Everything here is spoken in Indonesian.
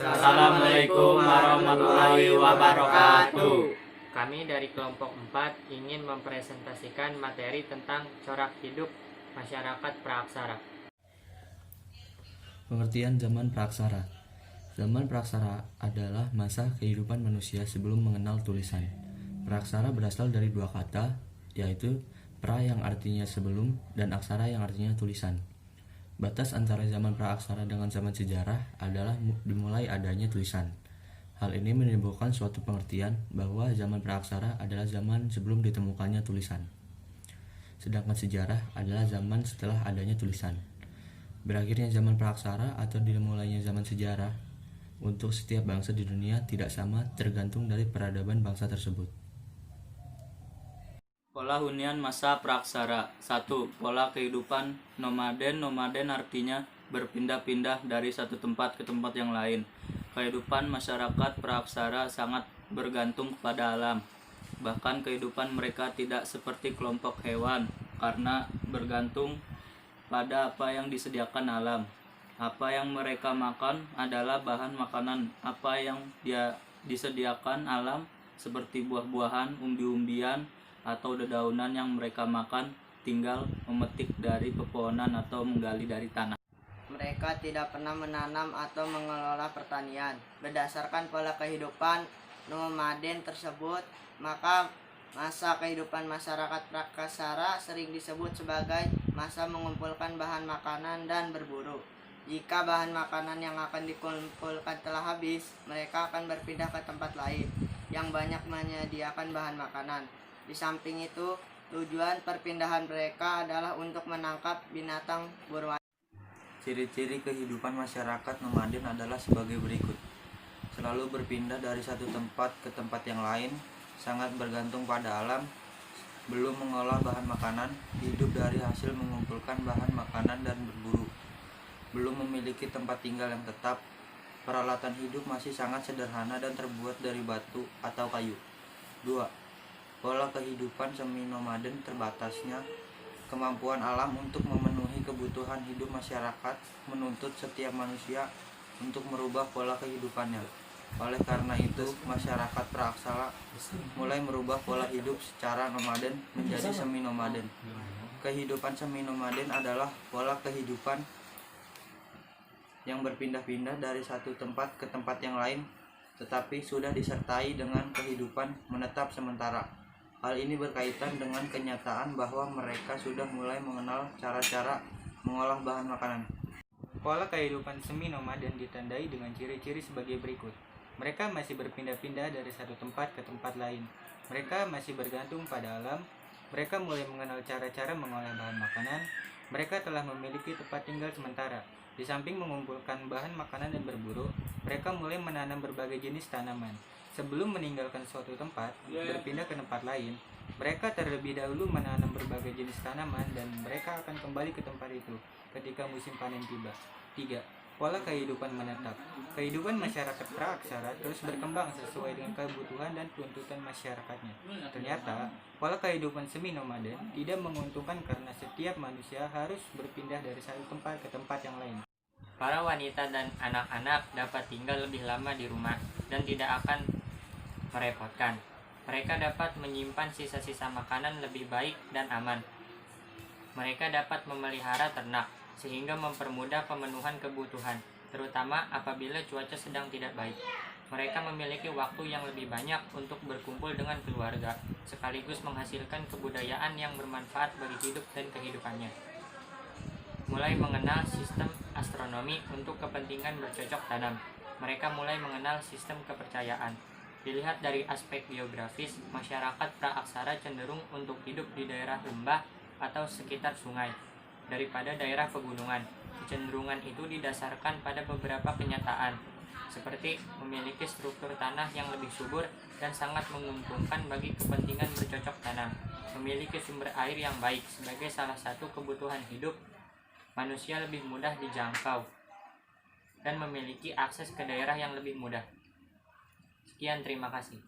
Assalamualaikum warahmatullahi wabarakatuh. Kami dari kelompok 4 ingin mempresentasikan materi tentang corak hidup masyarakat praaksara. Pengertian zaman praaksara. Zaman praaksara adalah masa kehidupan manusia sebelum mengenal tulisan. Praaksara berasal dari dua kata, yaitu pra yang artinya sebelum dan aksara yang artinya tulisan. Batas antara zaman praaksara dengan zaman sejarah adalah dimulai adanya tulisan. Hal ini menimbulkan suatu pengertian bahwa zaman praaksara adalah zaman sebelum ditemukannya tulisan. Sedangkan sejarah adalah zaman setelah adanya tulisan. Berakhirnya zaman praaksara atau dimulainya zaman sejarah untuk setiap bangsa di dunia tidak sama, tergantung dari peradaban bangsa tersebut. Pola hunian masa praaksara. 1. Pola kehidupan nomaden. Nomaden artinya berpindah-pindah dari satu tempat ke tempat yang lain. Kehidupan masyarakat praaksara sangat bergantung kepada alam. Bahkan kehidupan mereka tidak seperti kelompok hewan karena bergantung pada apa yang disediakan alam. Apa yang mereka makan adalah bahan makanan apa yang disediakan alam, seperti buah-buahan, umbi-umbian, atau dedaunan yang mereka makan tinggal memetik dari pepohonan atau menggali dari tanah. Mereka tidak pernah menanam atau mengelola pertanian. Berdasarkan pola kehidupan nomaden tersebut, maka masa kehidupan masyarakat praaksara sering disebut sebagai masa mengumpulkan bahan makanan dan berburu. Jika bahan makanan yang akan dikumpulkan telah habis, mereka akan berpindah ke tempat lain yang banyak menyediakan bahan makanan. Di samping itu, tujuan perpindahan mereka adalah untuk menangkap binatang buruan. Ciri-ciri kehidupan masyarakat nomaden adalah sebagai berikut. Selalu berpindah dari satu tempat ke tempat yang lain, sangat bergantung pada alam, belum mengolah bahan makanan, hidup dari hasil mengumpulkan bahan makanan dan berburu, belum memiliki tempat tinggal yang tetap, peralatan hidup masih sangat sederhana dan terbuat dari batu atau kayu. 2. Pola kehidupan semi-nomaden terbatasnya kemampuan alam untuk memenuhi kebutuhan hidup masyarakat menuntut setiap manusia untuk merubah pola kehidupannya. Oleh karena itu, masyarakat praaksara mulai merubah pola hidup secara nomaden menjadi semi-nomaden. Kehidupan semi-nomaden adalah pola kehidupan yang berpindah-pindah dari satu tempat ke tempat yang lain, tetapi sudah disertai dengan kehidupan menetap sementara. Hal ini berkaitan dengan kenyataan bahwa mereka sudah mulai mengenal cara-cara mengolah bahan makanan. Pola kehidupan semi-nomaden ditandai dengan ciri-ciri sebagai berikut. Mereka masih berpindah-pindah dari satu tempat ke tempat lain. Mereka masih bergantung pada alam. Mereka mulai mengenal cara-cara mengolah bahan makanan. Mereka telah memiliki tempat tinggal sementara. Di samping mengumpulkan bahan makanan dan berburu, mereka mulai menanam berbagai jenis tanaman. Sebelum meninggalkan suatu tempat, berpindah ke tempat lain, mereka terlebih dahulu menanam berbagai jenis tanaman dan mereka akan kembali ke tempat itu ketika musim panen tiba. 3. Pola kehidupan menetap. Kehidupan masyarakat praaksara terus berkembang sesuai dengan kebutuhan dan tuntutan masyarakatnya. Ternyata, pola kehidupan semi-nomaden tidak menguntungkan karena setiap manusia harus berpindah dari satu tempat ke tempat yang lain. Para wanita dan anak-anak dapat tinggal lebih lama di rumah dan tidak akan merepotkan. Mereka dapat menyimpan sisa-sisa makanan lebih baik dan aman. Mereka dapat memelihara ternak sehingga mempermudah pemenuhan kebutuhan, terutama apabila cuaca sedang tidak baik. Mereka memiliki waktu yang lebih banyak untuk berkumpul dengan keluarga, sekaligus menghasilkan kebudayaan yang bermanfaat bagi hidup dan kehidupannya. Mulai mengenal sistem astronomi untuk kepentingan bercocok tanam. Mereka mulai mengenal sistem kepercayaan. Dilihat dari aspek geografis, masyarakat praaksara cenderung untuk hidup di daerah lembah atau sekitar sungai daripada daerah pegunungan. Kecenderungan itu didasarkan pada beberapa kenyataan, seperti memiliki struktur tanah yang lebih subur dan sangat menguntungkan bagi kepentingan bercocok tanam, memiliki sumber air yang baik sebagai salah satu kebutuhan hidup, manusia lebih mudah dijangkau, dan memiliki akses ke daerah yang lebih mudah. Sekian, terima kasih.